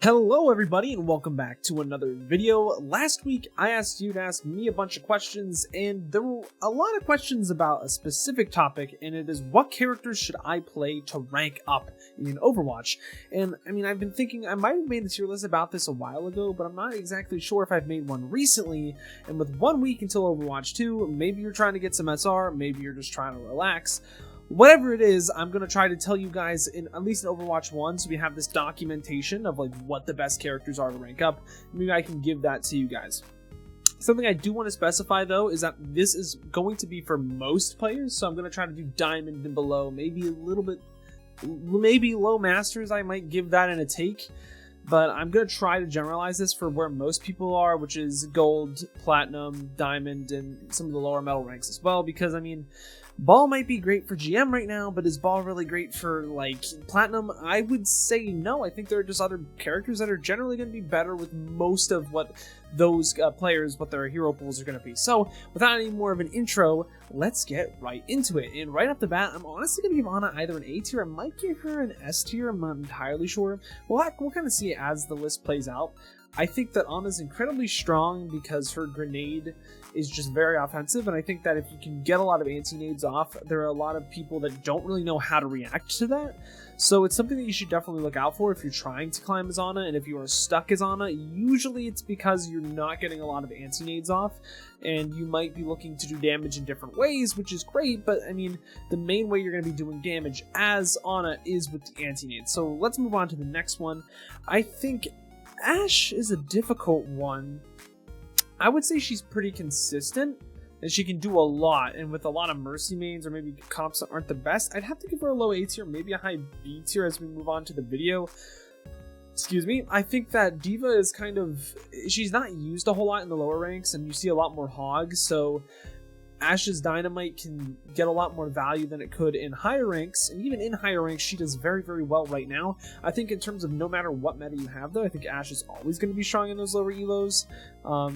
Hello everybody and welcome back to another video. Last week I asked you to ask me a bunch of questions, and there were a lot of questions about a specific topic, and it is what characters should I play to rank up in Overwatch. And I mean, I've been thinking I might have made a tier list about this a while ago, but I'm not exactly sure if I've made one recently. And with 1 week until Overwatch 2, maybe you're trying to get some SR, maybe you're just trying to relax. Whatever it is, I'm going to try to tell you guys, in at least in Overwatch 1, so we have this documentation of like what the best characters are to rank up. Maybe I can give that to you guys. Something I do want to specify though is that this is going to be for most players, so I'm going to try to do Diamond and below, maybe a little bit, maybe low Masters I might give that in a take. But I'm going to try to generalize this for where most people are, which is Gold, Platinum, Diamond, and some of the lower medal ranks as well. Because, I mean, Ball might be great for GM right now, but is Ball really great for, like, Platinum? I would say no. I think there are just other characters that are generally going to be better with most of what those players, what their hero pools are going to be. So, without any more of an intro, let's get right into it. And right off the bat, I'm honestly going to give Ana either an A tier. I might give her an S tier. I'm not entirely sure. We'll kind of see it as the list plays out. I think that Ana's incredibly strong because her grenade is just very offensive, and I think that if you can get a lot of anti-nades off, there are a lot of people that don't really know how to react to that. So it's something that you should definitely look out for if you're trying to climb as Ana, and if you are stuck as Ana, usually it's because you're not getting a lot of anti-nades off, and you might be looking to do damage in different ways, which is great, but I mean, the main way you're going to be doing damage as Ana is with the anti-nades. So let's move on to the next one. I think Ashe is a difficult one. I would say she's pretty consistent, and she can do a lot, and with a lot of Mercy mains or maybe comps that aren't the best, I'd have to give her a low A tier, maybe a high B tier as we move on to the video. Excuse me. I think that D.Va is kind of, she's not used a whole lot in the lower ranks, and you see a lot more hogs, so Ashe's Dynamite can get a lot more value than it could in higher ranks, and even in higher ranks, she does very, very well right now. I think in terms of no matter what meta you have, though, I think Ashe is always going to be strong in those lower elos,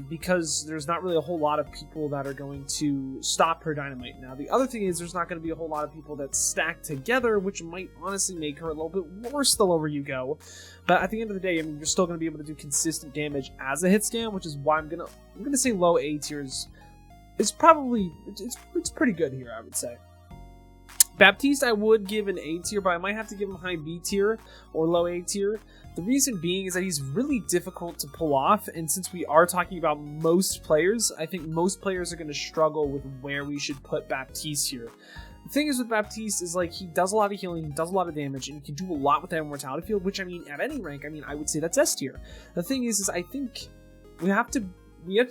because there's not really a whole lot of people that are going to stop her Dynamite. Now, the other thing is there's not going to be a whole lot of people that stack together, which might honestly make her a little bit worse the lower you go. But at the end of the day, I mean, you're still going to be able to do consistent damage as a hit scan, which is why I'm gonna say low A tiers. It's probably, it's pretty good here, I would say. Baptiste, I would give an A tier, but I might have to give him high B tier or low A tier. The reason being is that he's really difficult to pull off, and since we are talking about most players, I think most players are going to struggle with where we should put Baptiste here. The thing is with Baptiste is, like, he does a lot of healing, he does a lot of damage, and he can do a lot with that Immortality Field, which, I mean, at any rank, I mean, I would say that's S tier. The thing is I think we have to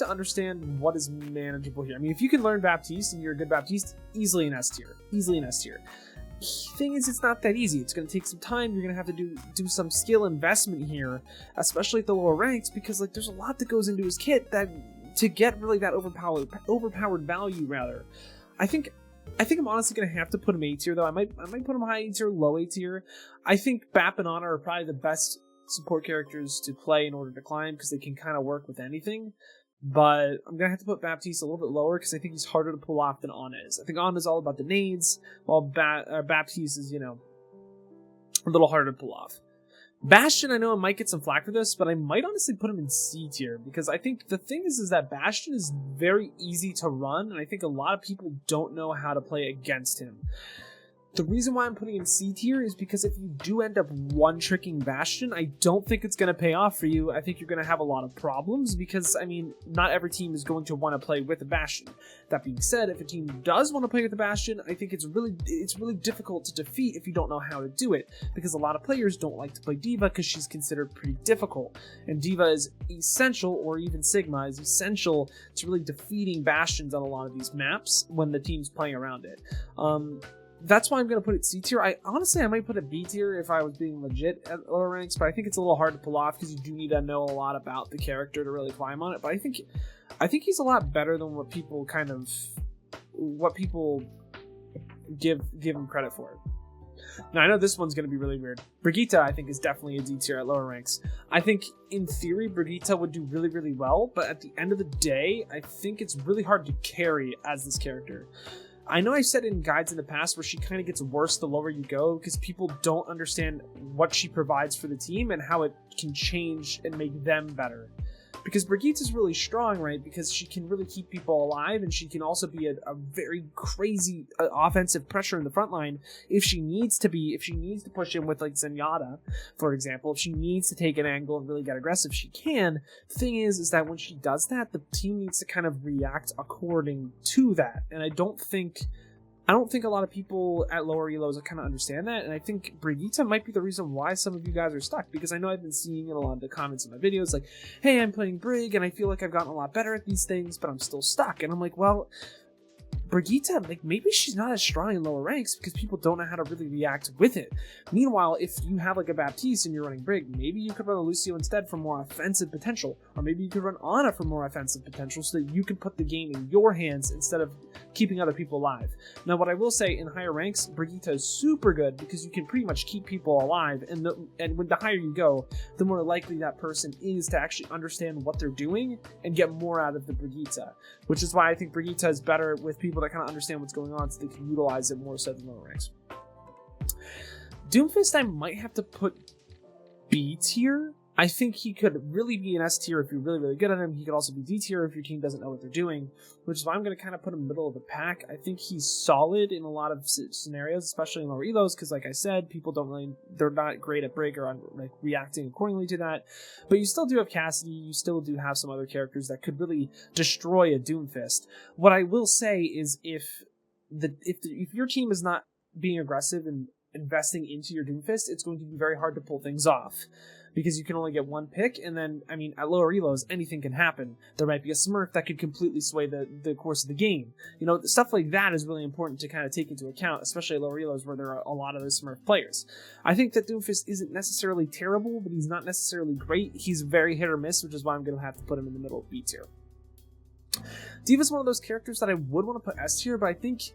understand what is manageable here. I mean, if you can learn Baptiste and you're a good Baptiste, easily an S tier. Easily an S tier. Thing is, it's not that easy. It's going to take some time. You're going to have to do some skill investment here, especially at the lower ranks, because like there's a lot that goes into his kit that to get really that overpowered value rather. I think I'm honestly going to have to put him A tier though. I might put him high A tier, low A tier. I think Bap and Ana are probably the best support characters to play in order to climb because they can kind of work with anything. But I'm going to have to put Baptiste a little bit lower because I think he's harder to pull off than Ana is. I think Ana is all about the nades, while Baptiste is, you know, a little harder to pull off. Bastion, I know I might get some flack for this, but I might honestly put him in C tier because I think the thing is that Bastion is very easy to run, and I think a lot of people don't know how to play against him. The reason why I'm putting in C tier is because if you do end up one-tricking Bastion, I don't think it's going to pay off for you. I think you're going to have a lot of problems because, I mean, not every team is going to want to play with a Bastion. That being said, if a team does want to play with a Bastion, I think it's really difficult to defeat if you don't know how to do it, because a lot of players don't like to play D.Va because she's considered pretty difficult, and D.Va is essential, or even Sigma is essential to really defeating Bastions on a lot of these maps when the team's playing around it. That's why I'm going to put it C tier. I might put it B tier if I was being legit at lower ranks, but I think it's a little hard to pull off because you do need to know a lot about the character to really climb on it. But I think he's a lot better than what people give him credit for. Now, I know this one's going to be really weird. Brigitte, I think, is definitely a D tier at lower ranks. I think, in theory, Brigitte would do really, really well, but at the end of the day, I think it's really hard to carry as this character. I know I've said in guides in the past where she kind of gets worse the lower you go because people don't understand what she provides for the team and how it can change and make them better. Because Brigitte's really strong, right? Because she can really keep people alive, and she can also be a very crazy offensive pressure in the front line if she needs to be. If she needs to push in with, like, Zenyatta, for example, if she needs to take an angle and really get aggressive, she can. The thing is that when she does that, the team needs to kind of react according to that. And I don't think a lot of people at lower elos kind of understand that, and I think Brigitte might be the reason why some of you guys are stuck, because I know I've been seeing in a lot of the comments in my videos, like, hey, I'm playing Brig, and I feel like I've gotten a lot better at these things, but I'm still stuck, and I'm like, well, Brigitte, like, maybe she's not as strong in lower ranks because people don't know how to really react with it. Meanwhile, if you have, like, a Baptiste and you're running Brig, maybe you could run a Lucio instead for more offensive potential, or maybe you could run Ana for more offensive potential so that you can put the game in your hands instead of keeping other people alive. Now, what I will say, in higher ranks, Brigitte is super good because you can pretty much keep people alive, and when the higher you go, the more likely that person is to actually understand what they're doing and get more out of the Brigitte, which is why I think Brigitte is better with people that kind of understand what's going on so they can utilize it more so than lower ranks. Doomfist I might have to put B tier. I think he could really be an S tier if you're really, really good at him. He could also be D tier if your team doesn't know what they're doing, which is why I'm going to kind of put him middle of the pack. I think he's solid in a lot of scenarios, especially in lower elos, because like I said, people they're not great at Brig or on, like, reacting accordingly to that. But you still do have Cassidy, you still do have some other characters that could really destroy a Doomfist. What I will say is if your team is not being aggressive and investing into your Doomfist, it's going to be very hard to pull things off, because you can only get one pick, and then, I mean, at lower elos, anything can happen. There might be a Smurf that could completely sway the course of the game. You know, stuff like that is really important to kind of take into account, especially at lower elos where there are a lot of those Smurf players. I think that Doomfist isn't necessarily terrible, but he's not necessarily great. He's very hit or miss, which is why I'm going to have to put him in the middle of B tier. D.Va's one of those characters that I would want to put S tier, but I think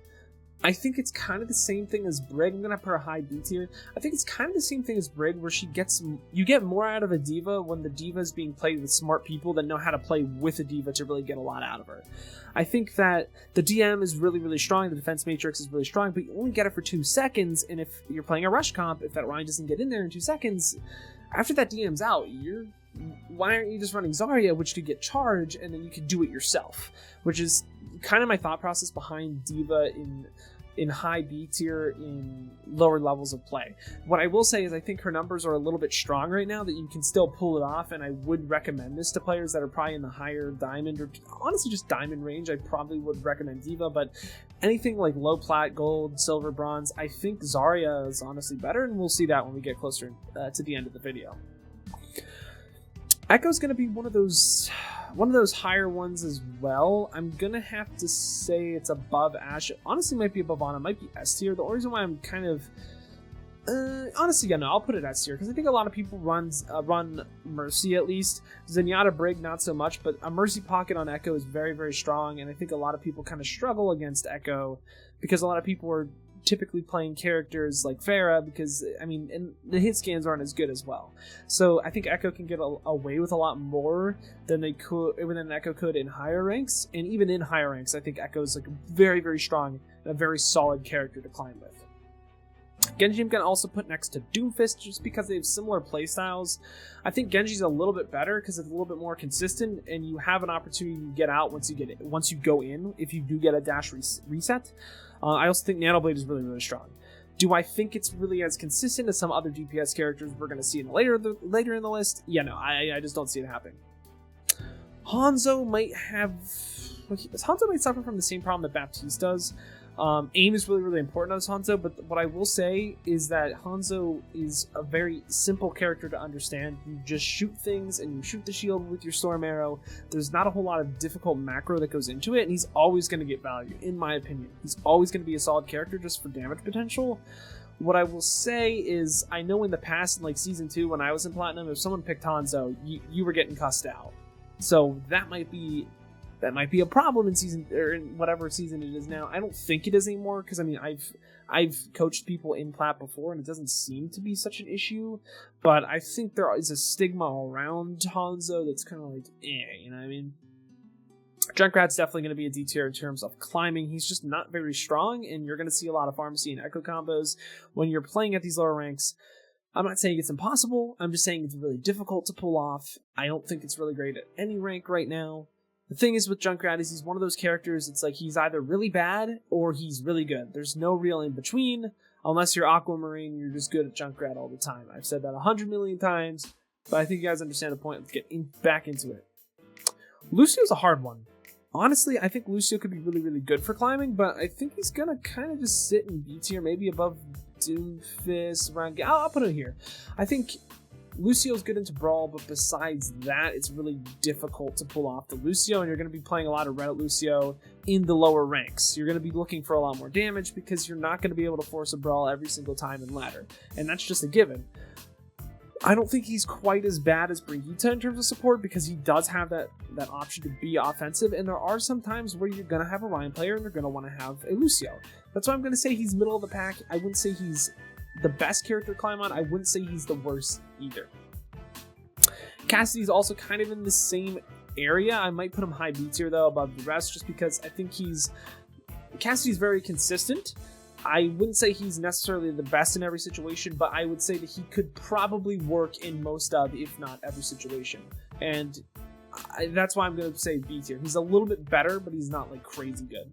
it's kind of the same thing as Brig. I'm gonna put her high D tier. I think it's kind of the same thing as Brig, where you get more out of a D.Va when the D.Va is being played with smart people that know how to play with a D.Va to really get a lot out of her. I think that the DM is really, really strong, the defense matrix is really strong, but you only get it for 2 seconds, and if you're playing a rush comp, if that Ryan doesn't get in there in 2 seconds, after that DM's out, why aren't you just running Zarya, which could get charged, and then you could do it yourself? Which is kind of my thought process behind D.Va in high B tier in lower levels of play. What I will say is I think her numbers are a little bit strong right now that you can still pull it off, and I would recommend this to players that are probably in the higher diamond or honestly just diamond range. I probably would recommend D.Va, but anything like low plat, gold, silver, bronze, I think Zarya is honestly better, and we'll see that when we get closer to the end of the video. Echo's going to be one of those higher ones as well. I'm going to have to say it's above Ashe. Honestly, might be above Ana. Might be S tier. The only reason why I'm kind of... honestly, yeah, no, I'll put it S tier, because I think a lot of people run Mercy, at least. Zenyatta Brig, not so much, but a Mercy pocket on Echo is very, very strong, and I think a lot of people kind of struggle against Echo, because a lot of people are typically playing characters like Pharah, because, I mean, and the hit scans aren't as good as well. So I think Echo can get away with a lot more than Echo could in higher ranks, and even in higher ranks, I think Echo's like very, very strong and a very solid character to climb with. Genji I'm going to also put next to Doomfist just because they have similar playstyles. I think Genji's a little bit better because it's a little bit more consistent, and you have an opportunity to get out once you go in if you do get a dash reset. I also think Nanoblade is really, really strong. Do I think it's really as consistent as some other DPS characters we're going to see later in the list? Yeah, no, I just don't see it happening. Hanzo might suffer from the same problem that Baptiste does. Aim is really, really important on Hanzo, but what I will say is that Hanzo is a very simple character to understand. You just shoot things, and you shoot the shield with your Storm Arrow. There's not a whole lot of difficult macro that goes into it, and he's always going to get value, in my opinion. He's always going to be a solid character just for damage potential. What I will say is, I know in the past, in like Season 2, when I was in Platinum, if someone picked Hanzo, you were getting cussed out. So that might be a problem in whatever season it is now. I don't think it is anymore, because I mean I've coached people in Plat before, and it doesn't seem to be such an issue. But I think there is a stigma around Hanzo that's kind of like, you know what I mean? Junkrat's definitely going to be a D tier in terms of climbing. He's just not very strong, and you're going to see a lot of pharmacy and echo combos when you're playing at these lower ranks. I'm not saying it's impossible, I'm just saying it's really difficult to pull off. I don't think it's really great at any rank right now. The thing is with Junkrat is he's one of those characters, it's like he's either really bad or he's really good. There's no real in between, unless you're Aquamarine, you're just good at Junkrat all the time. I've said that 100 million times, but I think you guys understand the point. Let's get back into it. Lucio's a hard one. Honestly, I think Lucio could be really, really good for climbing, but I think he's gonna kind of just sit in B tier, maybe above Doomfist, around. I'll put it here. I think Lucio's good into Brawl, but besides that, it's really difficult to pull off the Lucio, and you're going to be playing a lot of Reddit Lucio in the lower ranks. You're going to be looking for a lot more damage because you're not going to be able to force a Brawl every single time in ladder, and that's just a given. I don't think he's quite as bad as Brigitte in terms of support because he does have that option to be offensive, and there are some times where you're going to have a Ryan player and you're going to want to have a Lucio. That's why I'm going to say he's middle of the pack. I wouldn't say he's the best character to climb on. I wouldn't say he's the worst either. Cassidy's also kind of in the same area. I might put him high B tier though above the rest just because I think Cassidy's very consistent. I wouldn't say he's necessarily the best in every situation, but I would say that he could probably work in most of, if not every situation. And that's why I'm going to say B tier. He's a little bit better, but he's not like crazy good.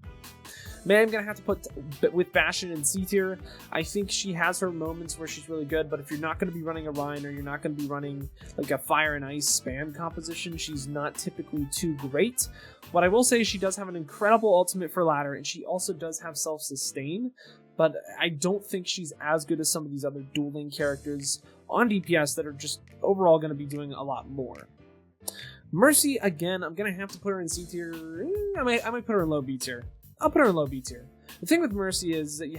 Maybe I'm going to have to put with Bastion in C tier. I think she has her moments where she's really good, but if you're not going to be running a Rhine or you're not going to be running like a Fire and Ice spam composition, she's not typically too great. What I will say is she does have an incredible ultimate for ladder, and she also does have self-sustain, but I don't think she's as good as some of these other dueling characters on DPS that are just overall going to be doing a lot more. Mercy, again, I'm going to have to put her in C tier. I might put her in low B tier. I'll put her in low B tier. The thing with Mercy is that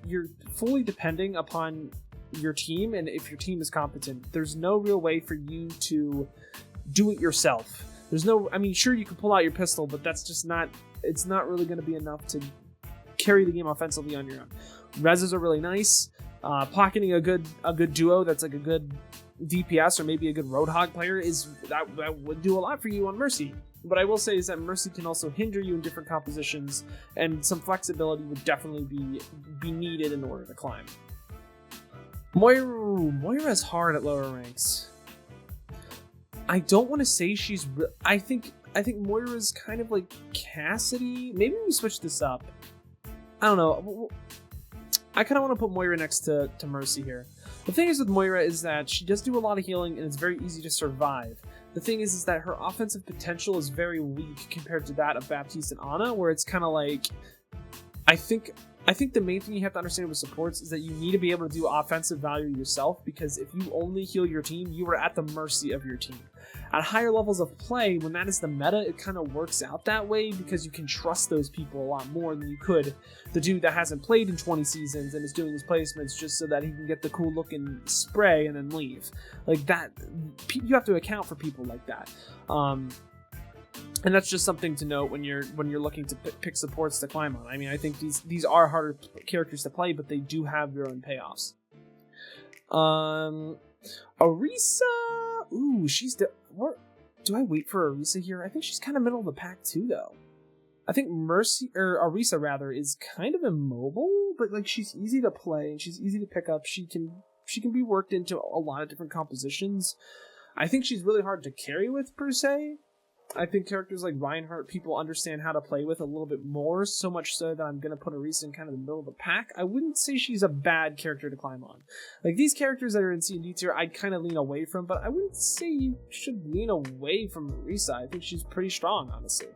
you're fully depending upon your team, and if your team is competent, there's no real way for you to do it yourself. Sure, you can pull out your pistol, but that's just it's not really going to be enough to carry the game offensively on your own. Reses are really nice. Pocketing a good duo that's like a good DPS or maybe a good Roadhog player that would do a lot for you on Mercy. What I will say is that Mercy can also hinder you in different compositions, and some flexibility would definitely be needed in order to climb. Moira's hard at lower ranks. I don't want to say she's. I think Moira's kind of like Cassidy. Maybe we switch this up. I don't know. I kind of want to put Moira next to Mercy here. The thing is with Moira is that she does do a lot of healing, and it's very easy to survive. The thing is that her offensive potential is very weak compared to that of Baptiste and Ana, where it's kind of like, I think the main thing you have to understand with supports is that you need to be able to do offensive value yourself, because if you only heal your team, you are at the mercy of your team. At higher levels of play, when that is the meta, it kind of works out that way because you can trust those people a lot more than you could the dude that hasn't played in 20 seasons and is doing his placements just so that he can get the cool looking spray and then leave. Like that, you have to account for people like that. And that's just something to note when you're looking to pick supports to climb on. I mean, I think these are harder characters to play, but they do have their own payoffs. Arisa, ooh, do I wait for Arisa here? I think she's kind of middle of the pack too, though. I think Arisa rather is kind of immobile, but like she's easy to play and she's easy to pick up. She can be worked into a lot of different compositions. I think she's really hard to carry with per se. I think characters like Reinhardt, people understand how to play with a little bit more, so much so that I'm going to put Arisa in kind of the middle of the pack. I wouldn't say she's a bad character to climb on. Like, these characters that are in C and D tier, I'd kind of lean away from, but I wouldn't say you should lean away from Arisa. I think she's pretty strong, honestly.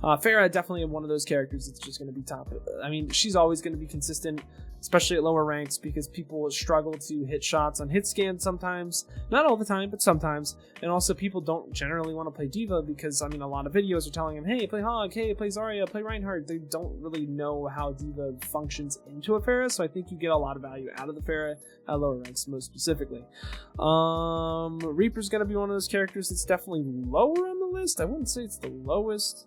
Farah, definitely one of those characters that's just going to be top. I mean, she's always going to be consistent, especially at lower ranks, because people struggle to hit shots on hit scan sometimes. Not all the time, but sometimes. And also, people don't generally want to play Diva because, I mean, a lot of videos are telling them, hey, play Hog, hey, play Zarya, play Reinhardt. They don't really know how Diva functions into a Farah, so I think you get a lot of value out of the Farah at lower ranks, most specifically. Reaper's going to be one of those characters that's definitely lower on the list. I wouldn't say it's the lowest.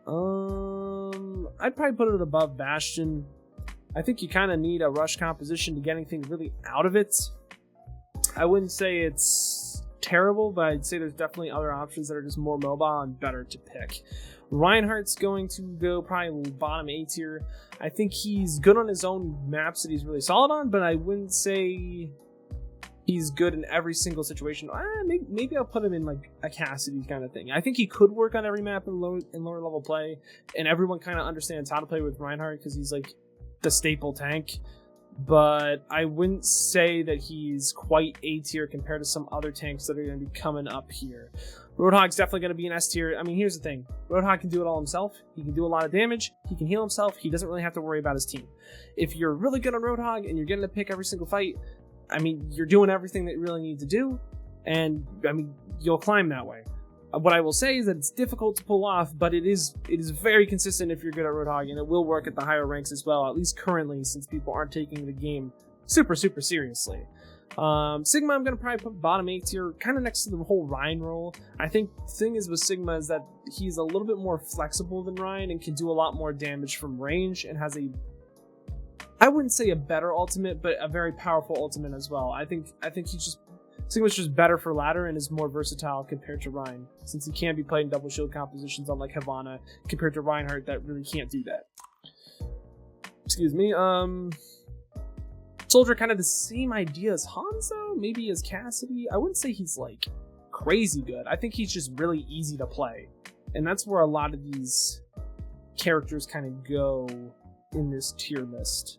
I'd probably put it above Bastion. I think you kind of need a rush composition to get anything really out of it. I wouldn't say it's terrible, but I'd say there's definitely other options that are just more mobile and better to pick. Reinhardt's going to go probably bottom A tier. I think he's good on his own maps that he's really solid on, but I wouldn't say he's good in every single situation. Maybe I'll put him in like a Cassidy kind of thing. I think he could work on every map in lower level play, and everyone kind of understands how to play with Reinhardt because he's like the staple tank. But I wouldn't say that he's quite A tier compared to some other tanks that are going to be coming up here. Roadhog's definitely going to be an S tier. I mean, here's the thing. Roadhog can do it all himself. He can do a lot of damage. He can heal himself. He doesn't really have to worry about his team. If you're really good on Roadhog and you're getting to pick every single fight, I mean, you're doing everything that you really need to do, and I mean, you'll climb that way. What I will say is that it's difficult to pull off, but it is very consistent if you're good at Roadhog, and it will work at the higher ranks as well, at least currently, since people aren't taking the game super seriously. Sigma, I'm going to probably put bottom 8 tier, kind of next to the whole Ryan role. I think the thing is with Sigma is that he's a little bit more flexible than Ryan and can do a lot more damage from range and has I wouldn't say a better ultimate, but a very powerful ultimate as well. I think Sigma's just better for ladder and is more versatile compared to Ryan, since he can be played in double shield compositions on like Havana, compared to Reinhardt that really can't do that. Excuse me. Soldier, kind of the same idea as Hanzo, maybe as Cassidy. I wouldn't say he's like crazy good. I think he's just really easy to play, and that's where a lot of these characters kind of go in this tier list.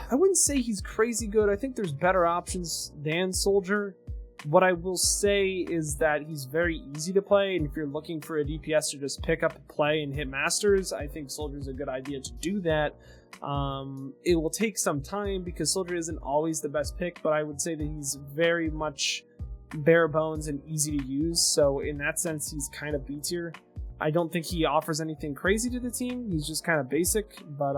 I wouldn't say he's crazy good. I think there's better options than Soldier. What I will say is that he's very easy to play, and if you're looking for a DPS to just pick up and play and hit masters, I think Soldier's a good idea to do that. It will take some time because Soldier isn't always the best pick, but I would say that he's very much bare bones and easy to use, so in that sense he's kind of B tier. I don't think he offers anything crazy to the team. He's just kind of basic, but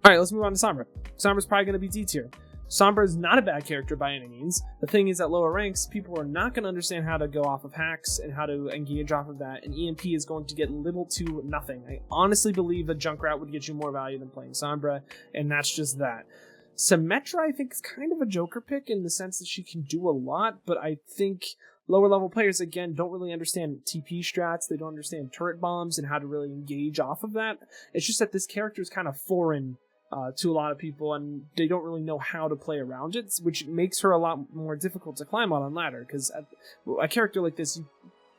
Alright, let's move on to Sombra. Sombra's probably going to be D tier. Sombra is not a bad character by any means. The thing is, at lower ranks, people are not going to understand how to go off of hacks and how to engage off of that, and EMP is going to get little to nothing. I honestly believe that Junkrat would get you more value than playing Sombra, and that's just that. Symmetra, I think, is kind of a joker pick in the sense that she can do a lot, but I think lower level players, again, don't really understand TP strats, they don't understand turret bombs and how to really engage off of that. It's just that this character is kind of foreign to a lot of people, and they don't really know how to play around it, which makes her a lot more difficult to climb on ladder, because a character like this,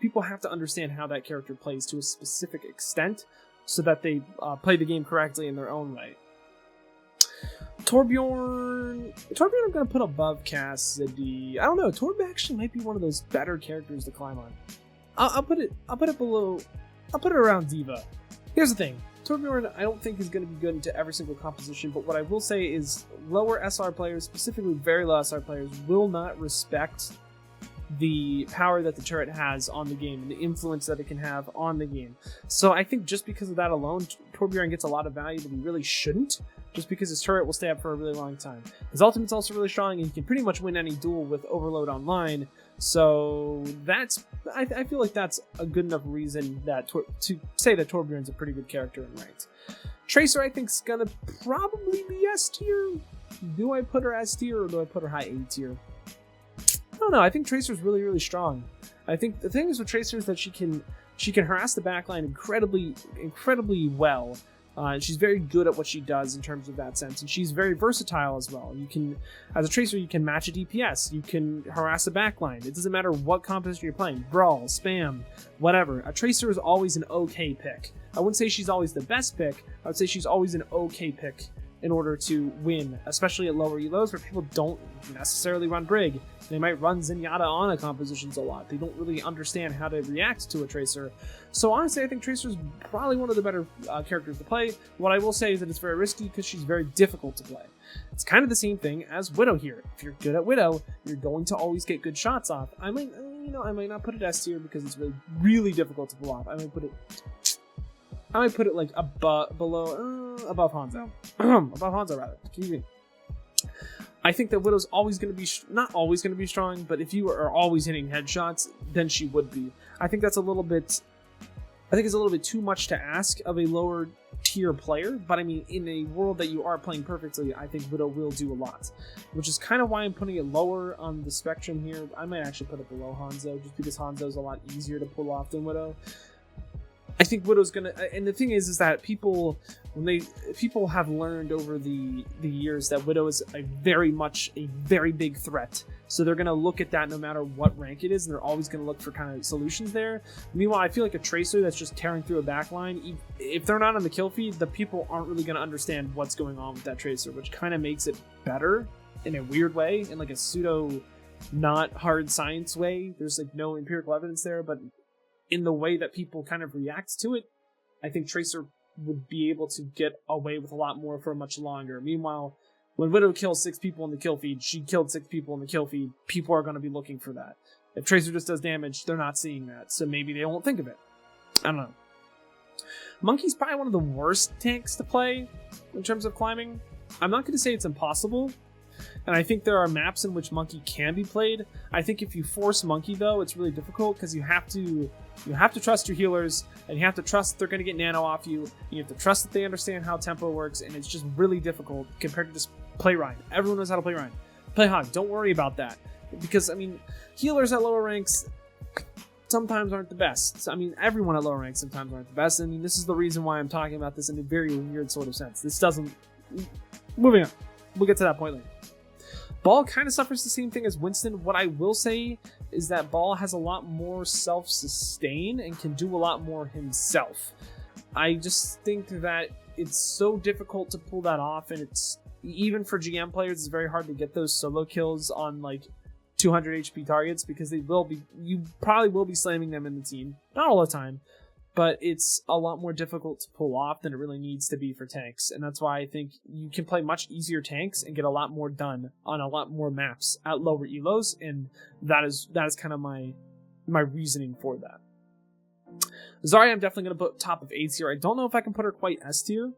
people have to understand how that character plays to a specific extent so that they play the game correctly in their own right. Torbjorn I'm going to put above Cassidy. I don't know, Torb actually might be one of those better characters to climb on. I'll put it below, I'll put it around Diva. Here's the thing. Torbjorn, I don't think is going to be good into every single composition, but what I will say is lower SR players, specifically very low SR players, will not respect the power that the turret has on the game and the influence that it can have on the game. So I think just because of that alone, Torbjorn gets a lot of value that he really shouldn't, just because his turret will stay up for a really long time. His ultimate's also really strong, and he can pretty much win any duel with Overload online. So that's, I feel like that's a good enough reason that to say that Torbjorn's a pretty good character in ranked. Tracer, I think, is gonna probably be S tier. Do I put her S tier or do I put her high A tier? I don't know. I think Tracer's really strong. I think the thing is with Tracer is that she can harass the backline incredibly well. She's very good at what she does in terms of that sense, and she's very versatile as well. You can, as a Tracer, you can match a DPS, you can harass a backline. It doesn't matter what composition you're playing, brawl, spam, whatever. A Tracer is always an okay pick. I wouldn't say she's always the best pick, I would say she's always an okay pick in order to win, especially at lower elos where people don't necessarily run Brig. They might run Zenyatta on a compositions a lot. They don't really understand how to react to a Tracer. So honestly, I think Tracer's probably one of the better characters to play. What I will say is that it's very risky because she's very difficult to play. It's kind of the same thing as Widow here. If you're good at Widow, you're going to always get good shots off. I might not put it S tier because it's really difficult to pull off. I might put it like above Hanzo. Above Hanzo, rather. Excuse me. I think that Widow's always going to be, not always going to be strong, but if you are always hitting headshots, then she would be. I think that's a little bit, it's a little bit too much to ask of a lower tier player, but I mean, in a world that you are playing perfectly, I think Widow will do a lot, which is kind of why I'm putting it lower on the spectrum here. I might actually put it below Hanzo, just because Hanzo's a lot easier to pull off than Widow. I think Widow's gonna, and the thing is that people have learned over the years that Widow is a very big threat. So they're gonna look at that no matter what rank it is, and they're always gonna look for kind of solutions there. Meanwhile, I feel like a Tracer that's just tearing through a backline, if they're not on the kill feed, the people aren't really gonna understand what's going on with that Tracer, which kind of makes it better in a weird way, in like a pseudo not hard science way. There's like no empirical evidence there, but in the way that people kind of react to it, I think Tracer would be able to get away with a lot more for much longer. Meanwhile, when Widow kills 6 people in the kill feed, she killed 6 people in the kill feed, people are going to be looking for that. If Tracer just does damage, they're not seeing that, so maybe they won't think of it. I don't know. Monkey's probably one of the worst tanks to play in terms of climbing. I'm not going to say it's impossible, and I think there are maps in which Monkey can be played. I think if you force Monkey, though, it's really difficult because you have to trust your healers, and you have to trust they're going to get nano off you. You have to trust that they understand how tempo works, and it's just really difficult compared to just play Ryan. Everyone knows how to play Ryan. Play Hog. Don't worry about that. Because, I mean, healers at lower ranks sometimes aren't the best. I mean, everyone at lower ranks sometimes aren't the best. I mean, this is the reason why I'm talking about this in a very weird sort of sense. This doesn't... Moving on. We'll get to that point later. Ball kind of suffers the same thing as Winston. What I will say is that Ball has a lot more self-sustain and can do a lot more himself. I just think that it's so difficult to pull that off, and it's, even for GM players, it's very hard to get those solo kills on like 200 HP targets, because you probably will be slamming them in the team. Not all the time, but it's a lot more difficult to pull off than it really needs to be for tanks, and that's why I think you can play much easier tanks and get a lot more done on a lot more maps at lower elos, and that is kind of my reasoning for that. Zarya I'm definitely going to put top of A tier. I don't know if I can put her quite S tier.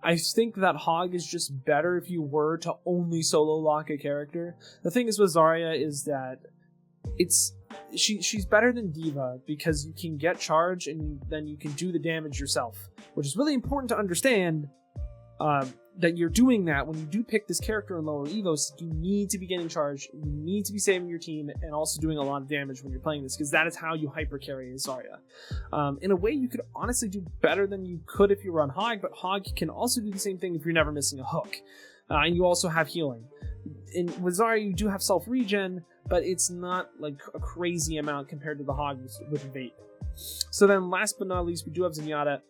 I think that Hog is just better if you were to only solo lock a character. The thing is with Zarya is that she's better than D.Va because you can get charge and then you can do the damage yourself, which is really important to understand, that you're doing that when you do pick this character in lower elos. You need to be getting charge, you need to be saving your team, and also doing a lot of damage when you're playing this, because that is how you hyper carry Zarya. In a way, you could honestly do better than you could if you were on Hog, but Hog can also do the same thing if you're never missing a hook, and you also have healing. With Zarya, you do have self-regen, but it's not like a crazy amount compared to the Hog with Vape. So then, last but not least, we do have Zenyatta.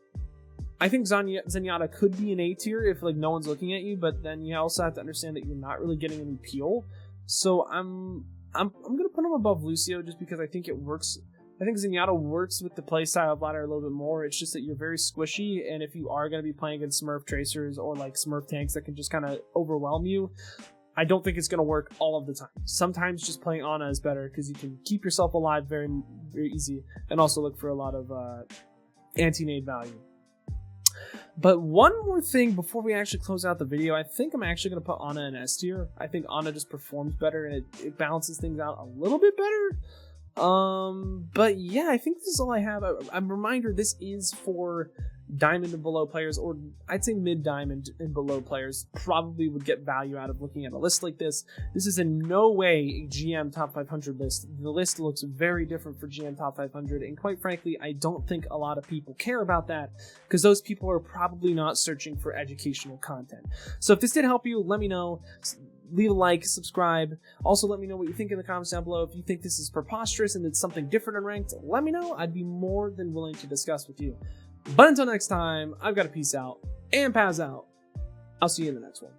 I think Zenyatta could be an A tier if like no one's looking at you, but then you also have to understand that you're not really getting any peel. So I'm gonna put him above Lucio just because I think it works. I think Zenyatta works with the playstyle of Ladder a little bit more. It's just that you're very squishy, and if you are gonna be playing against Smurf Tracers or like Smurf tanks that can just kind of overwhelm you, I don't think it's going to work all of the time. Sometimes just playing Ana is better because you can keep yourself alive very, very easy, and also look for a lot of anti-nade value. But one more thing before we actually close out the video, I think I'm actually going to put Ana in S tier. I think Ana just performs better, and it balances things out a little bit better. But yeah, I think this is all I have. A reminder, this is for diamond and below players, or I'd say mid diamond and below players probably would get value out of looking at a list like this. This is in no way a GM top 500 list. The list looks very different for GM top 500, and quite frankly, I don't think a lot of people care about that, because those people are probably not searching for educational content. So if this did help you, let me know. Leave a like, subscribe. Also, let me know what you think in the comments down below. If you think this is preposterous and it's something different in ranked, let me know. I'd be more than willing to discuss with you. But until next time, I've got to peace out and Paz out. I'll see you in the next one.